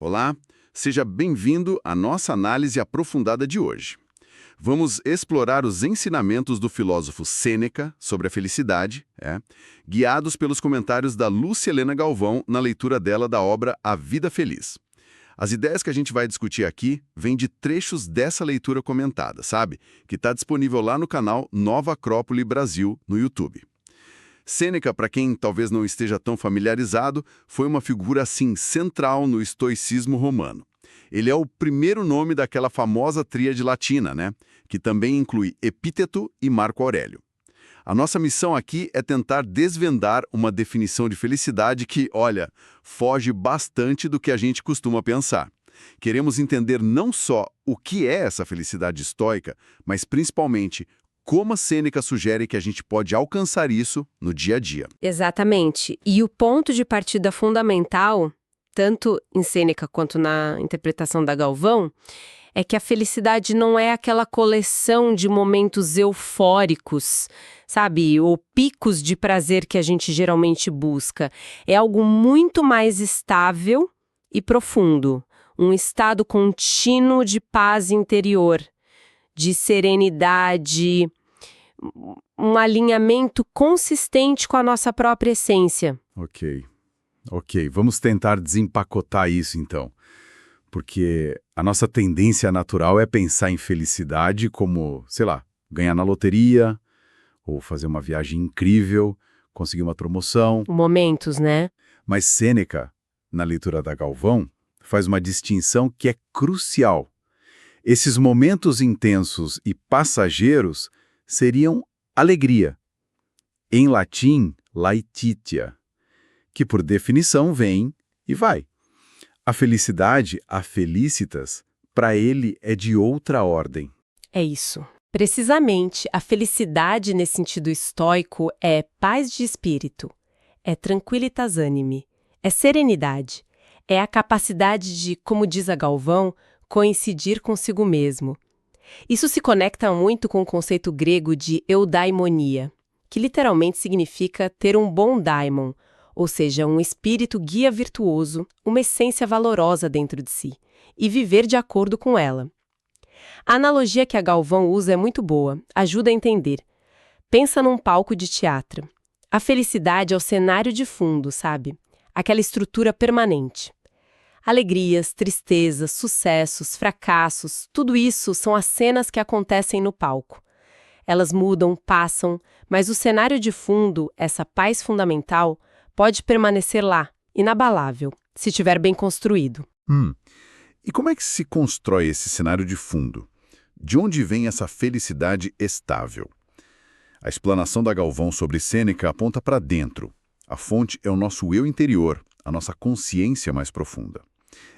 Olá, seja bem-vindo à nossa análise aprofundada de hoje. Vamos explorar os ensinamentos do filósofo Sêneca sobre a felicidade, guiados pelos comentários da Lúcia Helena Galvão na leitura dela da obra A Vida Feliz. As ideias que a gente vai discutir aqui vêm de trechos dessa leitura comentada, sabe? Que está disponível lá no canal Nova Acrópole Brasil, no YouTube. Sêneca, para quem talvez não esteja tão familiarizado, foi uma figura assim central no estoicismo romano. Ele é o primeiro nome daquela famosa tríade latina, que também inclui Epíteto e Marco Aurélio. A nossa missão aqui é tentar desvendar uma definição de felicidade que, olha, foge bastante do que a gente costuma pensar. Queremos entender não só o que é essa felicidade estoica, mas principalmente como a Sêneca sugere que a gente pode alcançar isso no dia a dia. Exatamente. E o ponto de partida fundamental, tanto em Sêneca quanto na interpretação da Galvão, é que a felicidade não é aquela coleção de momentos eufóricos, sabe? Ou picos de prazer que a gente geralmente busca. É algo muito mais estável e profundo. Um estado contínuo de paz interior, de serenidade, um alinhamento consistente com a nossa própria essência. Ok. Vamos tentar desempacotar isso, então. Porque a nossa tendência natural é pensar em felicidade como, sei lá, ganhar na loteria, ou fazer uma viagem incrível, conseguir uma promoção. Momentos, né? Mas Sêneca, na leitura da Galvão, faz uma distinção que é crucial. Esses momentos intensos e passageiros seriam alegria. Em latim, laetitia, que por definição vem e vai. A felicidade, a felicitas, para ele é de outra ordem. É isso. Precisamente, a felicidade nesse sentido estoico é paz de espírito, é tranquilitas animi, é serenidade, é a capacidade de, como diz a Galvão, coincidir consigo mesmo. Isso se conecta muito com o conceito grego de eudaimonia, que literalmente significa ter um bom daimon, ou seja, um espírito guia virtuoso, uma essência valorosa dentro de si, e viver de acordo com ela. A analogia que a Galvão usa é muito boa, ajuda a entender. Pensa num palco de teatro. A felicidade é o cenário de fundo, sabe? Aquela estrutura permanente. Alegrias, tristezas, sucessos, fracassos, tudo isso são as cenas que acontecem no palco. Elas mudam, passam, mas o cenário de fundo, essa paz fundamental, pode permanecer lá, inabalável, se estiver bem construído. E como é que se constrói esse cenário de fundo? De onde vem essa felicidade estável? A explanação da Galvão sobre Sêneca aponta para dentro. A fonte é o nosso eu interior, a nossa consciência mais profunda.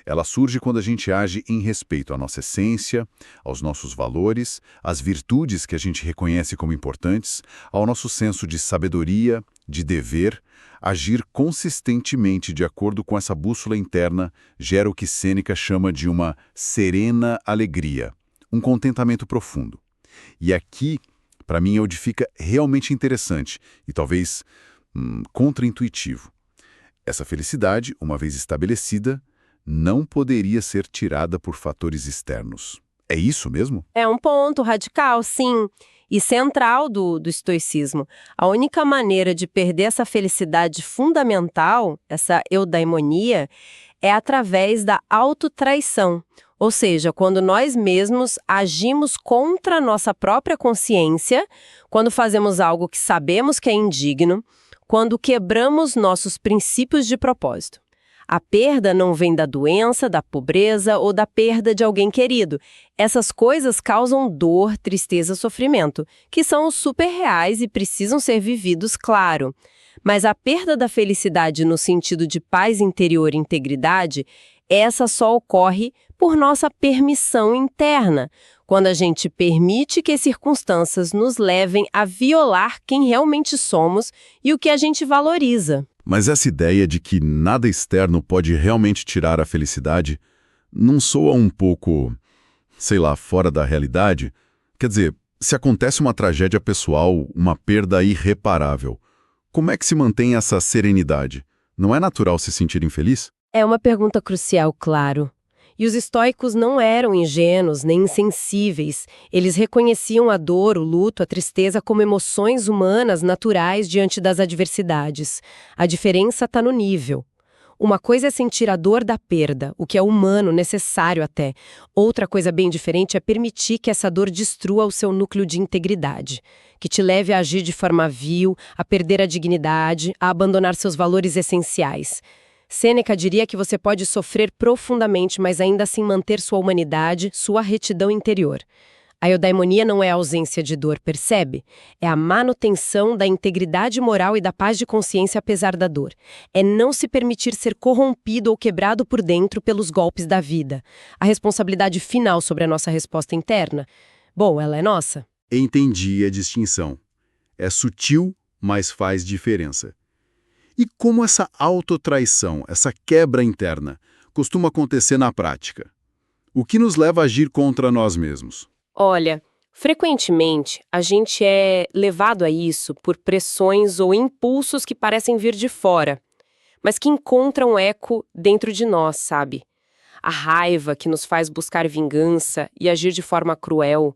Ela surge quando a gente age em respeito à nossa essência, aos nossos valores, às virtudes que a gente reconhece como importantes, ao nosso senso de sabedoria, de dever. Agir consistentemente de acordo com essa bússola interna gera o que Sêneca chama de uma serena alegria, um contentamento profundo. E aqui, para mim, é onde fica realmente interessante e talvez contraintuitivo. Essa felicidade, uma vez estabelecida, não poderia ser tirada por fatores externos. É isso mesmo? É um ponto radical, sim, e central do estoicismo. A única maneira de perder essa felicidade fundamental, essa eudaimonia, é através da autotraição. Ou seja, quando nós mesmos agimos contra a nossa própria consciência, quando fazemos algo que sabemos que é indigno, quando quebramos nossos princípios de propósito. A perda não vem da doença, da pobreza ou da perda de alguém querido. Essas coisas causam dor, tristeza, sofrimento, que são super reais e precisam ser vividos, claro. Mas a perda da felicidade no sentido de paz interior e integridade, essa só ocorre por nossa permissão interna, quando a gente permite que as circunstâncias nos levem a violar quem realmente somos e o que a gente valoriza. Mas essa ideia de que nada externo pode realmente tirar a felicidade não soa um pouco, sei lá, fora da realidade? Quer dizer, se acontece uma tragédia pessoal, uma perda irreparável, como é que se mantém essa serenidade? Não é natural se sentir infeliz? É uma pergunta crucial, claro. E os estoicos não eram ingênuos nem insensíveis. Eles reconheciam a dor, o luto, a tristeza como emoções humanas naturais diante das adversidades. A diferença está no nível. Uma coisa é sentir a dor da perda, o que é humano, necessário até. Outra coisa bem diferente é permitir que essa dor destrua o seu núcleo de integridade, que te leve a agir de forma vil, a perder a dignidade, a abandonar seus valores essenciais. Sêneca diria que você pode sofrer profundamente, mas ainda assim manter sua humanidade, sua retidão interior. A eudaimonia não é a ausência de dor, percebe? É a manutenção da integridade moral e da paz de consciência apesar da dor. É não se permitir ser corrompido ou quebrado por dentro pelos golpes da vida. A responsabilidade final sobre a nossa resposta interna? Bom, ela é nossa. Entendi a distinção. É sutil, mas faz diferença. E como essa autotraição, essa quebra interna, costuma acontecer na prática? O que nos leva a agir contra nós mesmos? Olha, frequentemente a gente é levado a isso por pressões ou impulsos que parecem vir de fora, mas que encontram eco dentro de nós, sabe? A raiva que nos faz buscar vingança e agir de forma cruel,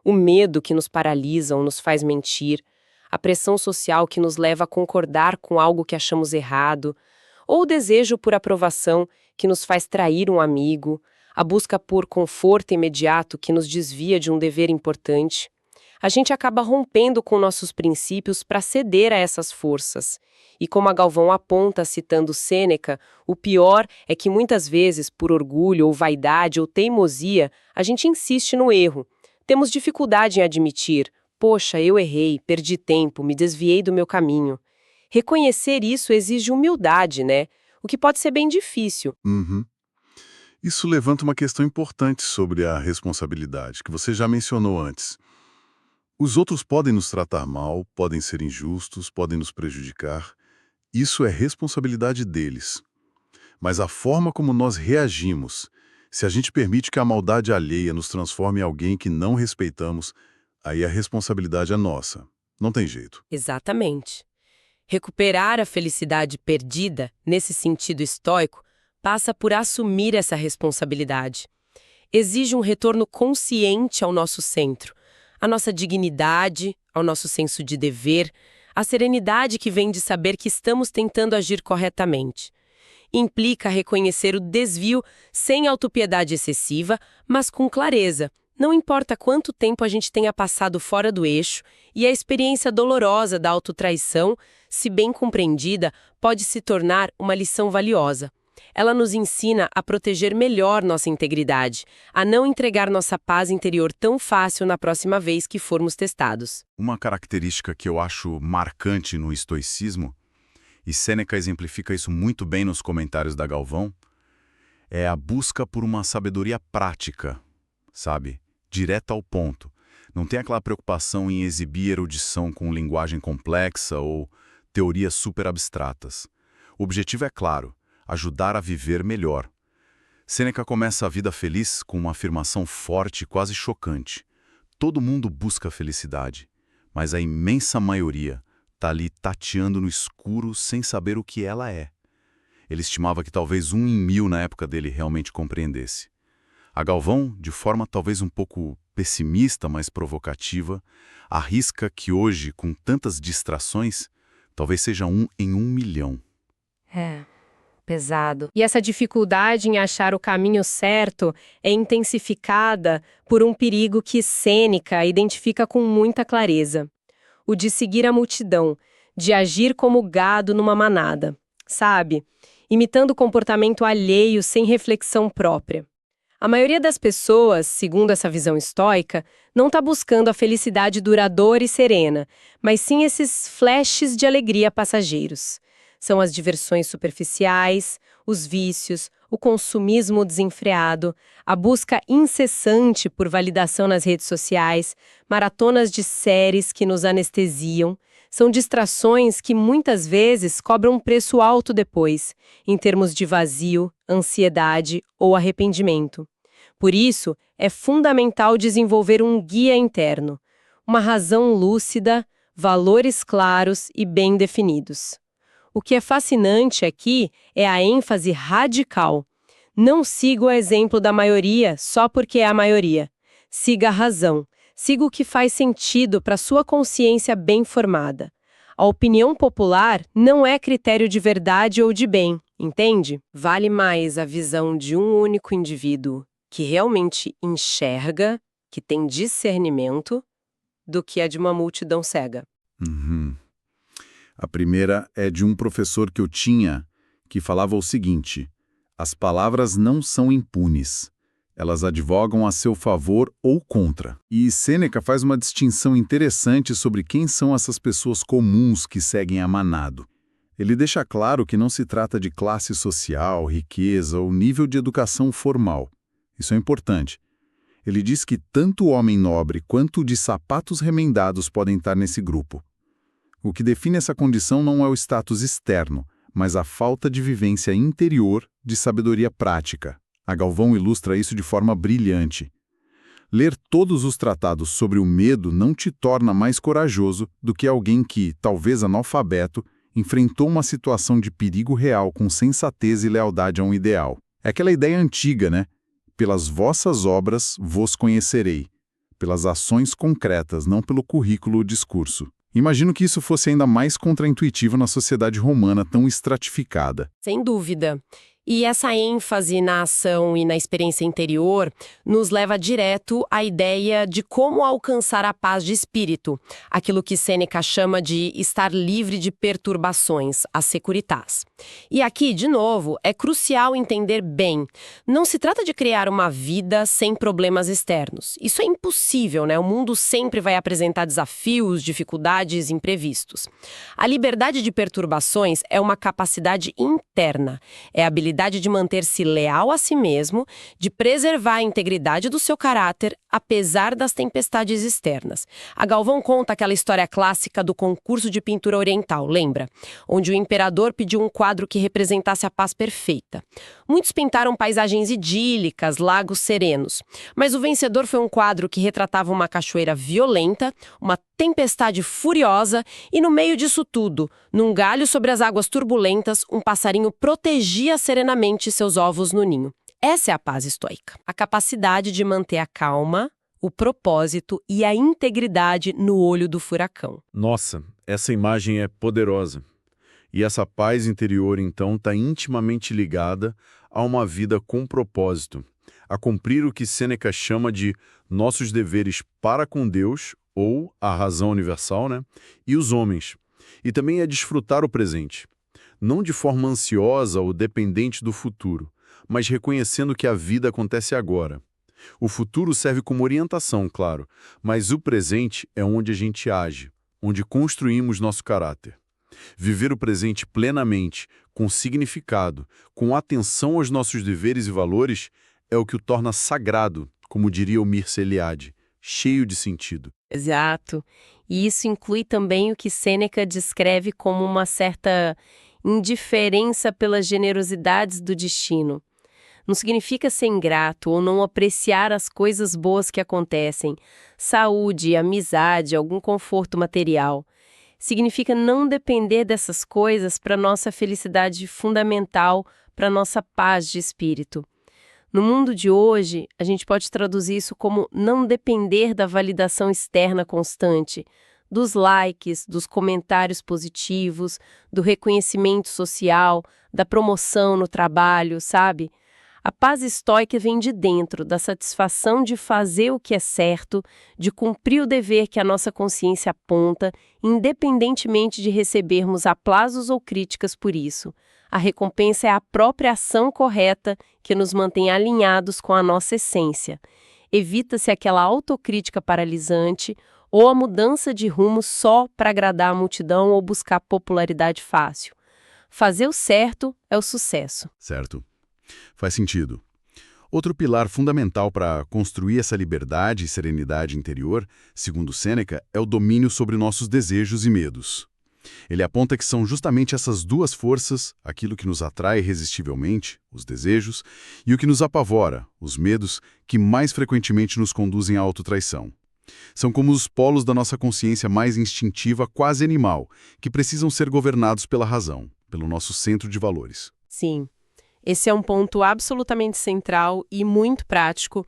o medo que nos paralisa ou nos faz mentir, a pressão social que nos leva a concordar com algo que achamos errado, ou o desejo por aprovação que nos faz trair um amigo, a busca por conforto imediato que nos desvia de um dever importante. A gente acaba rompendo com nossos princípios para ceder a essas forças. E como a Galvão aponta citando Sêneca, o pior é que muitas vezes, por orgulho ou vaidade ou teimosia, a gente insiste no erro. Temos dificuldade em admitir: poxa, eu errei, perdi tempo, me desviei do meu caminho. Reconhecer isso exige humildade, né? O que pode ser bem difícil. Uhum. Isso levanta uma questão importante sobre a responsabilidade, que você já mencionou antes. Os outros podem nos tratar mal, podem ser injustos, podem nos prejudicar. Isso é responsabilidade deles. Mas a forma como nós reagimos, se a gente permite que a maldade alheia nos transforme em alguém que não respeitamos, aí a responsabilidade é nossa. Não tem jeito. Exatamente. Recuperar a felicidade perdida, nesse sentido estoico, passa por assumir essa responsabilidade. Exige um retorno consciente ao nosso centro, à nossa dignidade, ao nosso senso de dever, à serenidade que vem de saber que estamos tentando agir corretamente. Implica reconhecer o desvio sem autopiedade excessiva, mas com clareza. Não importa quanto tempo a gente tenha passado fora do eixo, e a experiência dolorosa da autotraição, se bem compreendida, pode se tornar uma lição valiosa. Ela nos ensina a proteger melhor nossa integridade, a não entregar nossa paz interior tão fácil na próxima vez que formos testados. Uma característica que eu acho marcante no estoicismo, e Sêneca exemplifica isso muito bem nos comentários da Galvão, é a busca por uma sabedoria prática, sabe? Direta ao ponto. Não tem aquela preocupação em exibir erudição com linguagem complexa ou teorias super abstratas. O objetivo é claro: ajudar a viver melhor. Sêneca começa a vida feliz com uma afirmação forte e quase chocante. Todo mundo busca a felicidade, mas a imensa maioria está ali tateando no escuro sem saber o que ela é. Ele estimava que talvez 1 em 1000 na época dele realmente compreendesse. A Galvão, de forma talvez um pouco pessimista, mas provocativa, arrisca que hoje, com tantas distrações, talvez seja 1 em 1 milhão. Pesado. E essa dificuldade em achar o caminho certo é intensificada por um perigo que Sêneca identifica com muita clareza: o de seguir a multidão, de agir como gado numa manada, sabe? Imitando o comportamento alheio sem reflexão própria. A maioria das pessoas, segundo essa visão estoica, não está buscando a felicidade duradoura e serena, mas sim esses flashes de alegria passageiros. São as diversões superficiais, os vícios, o consumismo desenfreado, a busca incessante por validação nas redes sociais, maratonas de séries que nos anestesiam. São distrações que muitas vezes cobram um preço alto depois, em termos de vazio, ansiedade ou arrependimento. Por isso, é fundamental desenvolver um guia interno, uma razão lúcida, valores claros e bem definidos. O que é fascinante aqui é a ênfase radical. Não siga o exemplo da maioria só porque é a maioria. Siga a razão. Siga o que faz sentido para sua consciência bem formada. A opinião popular não é critério de verdade ou de bem, entende? Vale mais a visão de um único indivíduo que realmente enxerga, que tem discernimento, do que a de uma multidão cega. Uhum. A primeira é de um professor que eu tinha que falava o seguinte: as palavras não são impunes. Elas advogam a seu favor ou contra. E Sêneca faz uma distinção interessante sobre quem são essas pessoas comuns que seguem a manado. Ele deixa claro que não se trata de classe social, riqueza ou nível de educação formal. Isso é importante. Ele diz que tanto o homem nobre quanto o de sapatos remendados podem estar nesse grupo. O que define essa condição não é o status externo, mas a falta de vivência interior de sabedoria prática. A Galvão ilustra isso de forma brilhante. Ler todos os tratados sobre o medo não te torna mais corajoso do que alguém que, talvez analfabeto, enfrentou uma situação de perigo real com sensatez e lealdade a um ideal. É aquela ideia antiga, né? Pelas vossas obras vos conhecerei. Pelas ações concretas, não pelo currículo ou discurso. Imagino que isso fosse ainda mais contraintuitivo na sociedade romana tão estratificada. Sem dúvida. E essa ênfase na ação e na experiência interior nos leva direto à ideia de como alcançar a paz de espírito, aquilo que Sêneca chama de estar livre de perturbações, a securitas. E aqui, de novo, é crucial entender bem. Não se trata de criar uma vida sem problemas externos. Isso é impossível, né? O mundo sempre vai apresentar desafios, dificuldades, imprevistos. A liberdade de perturbações é uma capacidade interna, é a habilidade de manter-se leal a si mesmo, de preservar a integridade do seu caráter, apesar das tempestades externas. A Galvão conta aquela história clássica do concurso de pintura oriental, lembra? Onde o imperador pediu um quadro que representasse a paz perfeita. Muitos pintaram paisagens idílicas, lagos serenos. Mas o vencedor foi um quadro que retratava uma cachoeira violenta, uma tempestade furiosa e, no meio disso tudo, num galho sobre as águas turbulentas, um passarinho protegia serenamente seus ovos no ninho. Essa é a paz estoica. A capacidade de manter a calma, o propósito e a integridade no olho do furacão. Nossa, essa imagem é poderosa. E essa paz interior, então, está intimamente ligada a uma vida com propósito, a cumprir o que Sêneca chama de nossos deveres para com Deus, ou a razão universal, né? E os homens. E também é desfrutar o presente, não de forma ansiosa ou dependente do futuro, mas reconhecendo que a vida acontece agora. O futuro serve como orientação, claro, mas o presente é onde a gente age, onde construímos nosso caráter. Viver o presente plenamente, com significado, com atenção aos nossos deveres e valores, é o que o torna sagrado, como diria o Mircea Eliade, cheio de sentido. Exato. E isso inclui também o que Sêneca descreve como uma certa indiferença pelas generosidades do destino. Não significa ser ingrato ou não apreciar as coisas boas que acontecem, saúde, amizade, algum conforto material. Significa não depender dessas coisas para nossa felicidade fundamental, para nossa paz de espírito. No mundo de hoje, a gente pode traduzir isso como não depender da validação externa constante, dos likes, dos comentários positivos, do reconhecimento social, da promoção no trabalho, sabe? A paz estoica vem de dentro, da satisfação de fazer o que é certo, de cumprir o dever que a nossa consciência aponta, independentemente de recebermos aplausos ou críticas por isso. A recompensa é a própria ação correta que nos mantém alinhados com a nossa essência. Evita-se aquela autocrítica paralisante ou a mudança de rumo só para agradar a multidão ou buscar popularidade fácil. Fazer o certo é o sucesso. Certo. Faz sentido. Outro pilar fundamental para construir essa liberdade e serenidade interior, segundo Sêneca, é o domínio sobre nossos desejos e medos. Ele aponta que são justamente essas duas forças, aquilo que nos atrai irresistivelmente, os desejos, e o que nos apavora, os medos, que mais frequentemente nos conduzem à autotraição. São como os polos da nossa consciência mais instintiva, quase animal, que precisam ser governados pela razão. pelo nosso centro de valores. Sim, esse é um ponto absolutamente central e muito prático.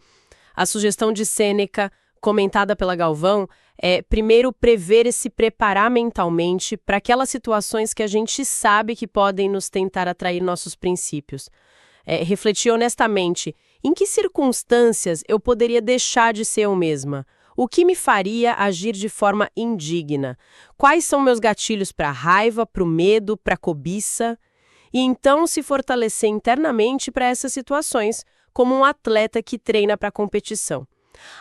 A sugestão de Sêneca, comentada pela Galvão, é primeiro prever e se preparar mentalmente para aquelas situações que a gente sabe que podem nos tentar atrair nossos princípios. Refletir honestamente em que circunstâncias eu poderia deixar de ser eu mesma. O que me faria agir de forma indigna? Quais são meus gatilhos para a raiva, para o medo, para a cobiça? E então se fortalecer internamente para essas situações, como um atleta que treina para a competição.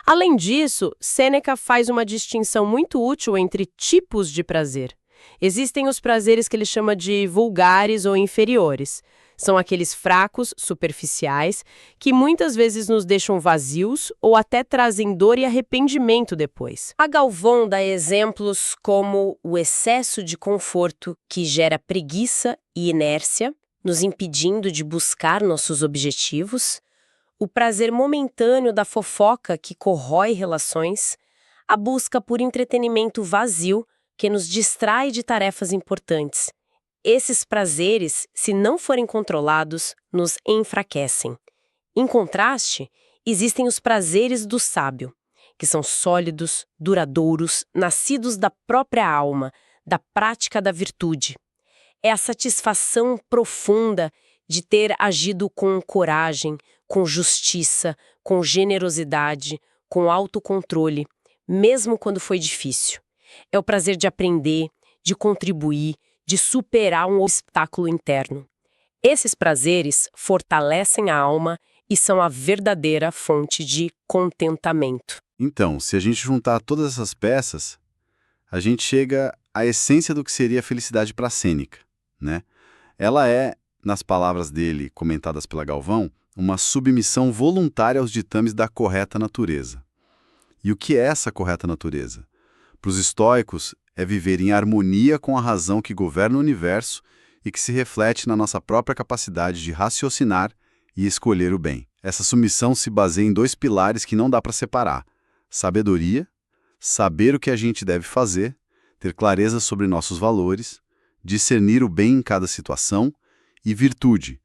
Além disso, Sêneca faz uma distinção muito útil entre tipos de prazer. Existem os prazeres que ele chama de vulgares ou inferiores. São aqueles fracos, superficiais, que muitas vezes nos deixam vazios ou até trazem dor e arrependimento depois. A Galvão dá exemplos como o excesso de conforto, que gera preguiça e inércia, nos impedindo de buscar nossos objetivos, o prazer momentâneo da fofoca, que corrói relações, a busca por entretenimento vazio, que nos distrai de tarefas importantes. Esses prazeres, se não forem controlados, nos enfraquecem. Em contraste, existem os prazeres do sábio, que são sólidos, duradouros, nascidos da própria alma, da prática da virtude. É a satisfação profunda de ter agido com coragem, com justiça, com generosidade, com autocontrole, mesmo quando foi difícil. É o prazer de aprender, de contribuir, de superar um obstáculo interno. Esses prazeres fortalecem a alma e são a verdadeira fonte de contentamento. Então, se a gente juntar todas essas peças, a gente chega à essência do que seria a felicidade para Sêneca, né? Ela é, nas palavras dele, comentadas pela Galvão, uma submissão voluntária aos ditames da correta natureza. E o que é essa correta natureza? Para os estoicos, é viver em harmonia com a razão que governa o universo e que se reflete na nossa própria capacidade de raciocinar e escolher o bem. Essa submissão se baseia em dois pilares que não dá para separar: sabedoria, saber o que a gente deve fazer, ter clareza sobre nossos valores, discernir o bem em cada situação, e virtude,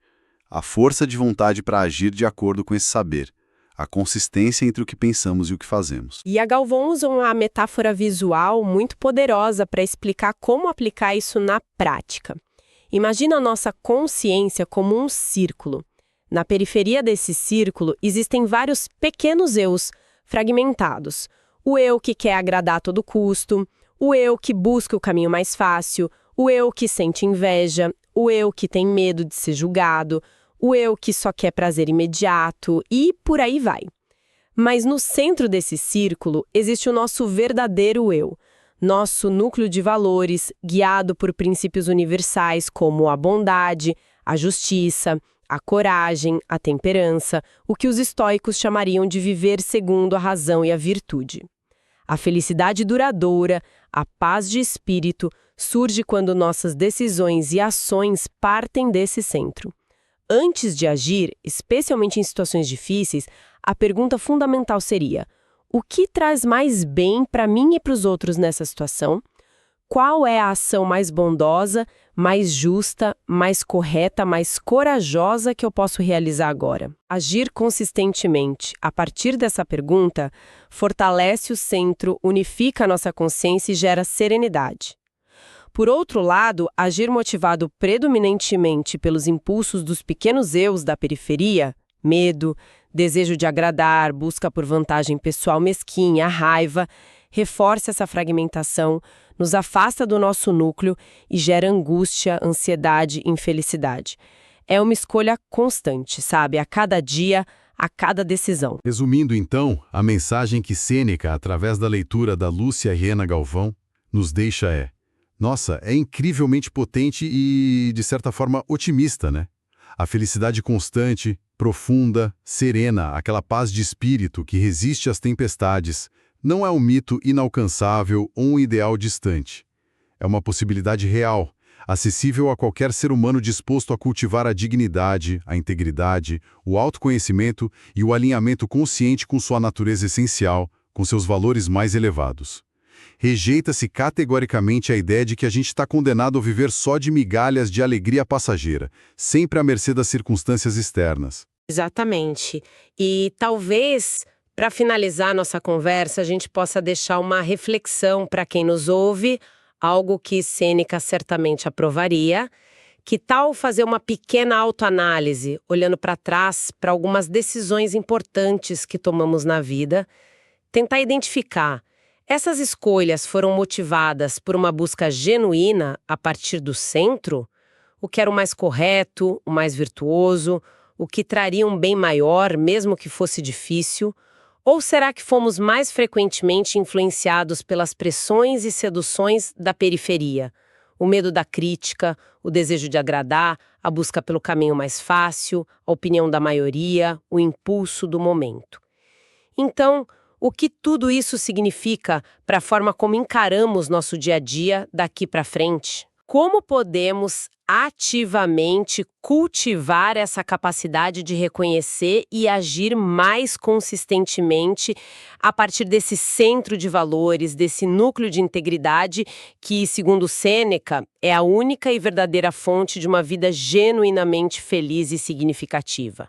a força de vontade para agir de acordo com esse saber, a consistência entre o que pensamos e o que fazemos. E a Galvão usa uma metáfora visual muito poderosa para explicar como aplicar isso na prática. Imagina a nossa consciência como um círculo. Na periferia desse círculo existem vários pequenos eus fragmentados. O eu que quer agradar a todo custo, o eu que busca o caminho mais fácil, o eu que sente inveja, o eu que tem medo de ser julgado, o eu que só quer prazer imediato e por aí vai. Mas no centro desse círculo existe o nosso verdadeiro eu, nosso núcleo de valores, guiado por princípios universais como a bondade, a justiça, a coragem, a temperança, o que os estoicos chamariam de viver segundo a razão e a virtude. A felicidade duradoura, a paz de espírito, surge quando nossas decisões e ações partem desse centro. Antes de agir, especialmente em situações difíceis, a pergunta fundamental seria: o que traz mais bem para mim e para os outros nessa situação? Qual é a ação mais bondosa, mais justa, mais correta, mais corajosa que eu posso realizar agora? Agir consistentemente, a partir dessa pergunta, fortalece o centro, unifica a nossa consciência e gera serenidade. Por outro lado, agir motivado predominantemente pelos impulsos dos pequenos eus da periferia, medo, desejo de agradar, busca por vantagem pessoal mesquinha, raiva, reforça essa fragmentação, nos afasta do nosso núcleo e gera angústia, ansiedade e infelicidade. É uma escolha constante, sabe? A cada dia, a cada decisão. Resumindo, então, a mensagem que Sêneca, através da leitura da Lúcia Rena Galvão, nos deixa é: nossa, é incrivelmente potente e, de certa forma, otimista, né? A felicidade constante, profunda, serena, aquela paz de espírito que resiste às tempestades, não é um mito inalcançável ou um ideal distante. É uma possibilidade real, acessível a qualquer ser humano disposto a cultivar a dignidade, a integridade, o autoconhecimento e o alinhamento consciente com sua natureza essencial, com seus valores mais elevados. Rejeita-se categoricamente a ideia de que a gente está condenado a viver só de migalhas de alegria passageira, sempre à mercê das circunstâncias externas. Exatamente. E talvez, para finalizar nossa conversa, a gente possa deixar uma reflexão para quem nos ouve, algo que Sêneca certamente aprovaria. Que tal fazer uma pequena autoanálise, olhando para trás para algumas decisões importantes que tomamos na vida, tentar identificar, essas escolhas foram motivadas por uma busca genuína a partir do centro? O que era o mais correto, o mais virtuoso, o que traria um bem maior, mesmo que fosse difícil? Ou será que fomos mais frequentemente influenciados pelas pressões e seduções da periferia? O medo da crítica, o desejo de agradar, a busca pelo caminho mais fácil, a opinião da maioria, o impulso do momento. Então, o que tudo isso significa para a forma como encaramos nosso dia a dia daqui para frente? Como podemos ativamente cultivar essa capacidade de reconhecer e agir mais consistentemente a partir desse centro de valores, desse núcleo de integridade que, segundo Sêneca, é a única e verdadeira fonte de uma vida genuinamente feliz e significativa?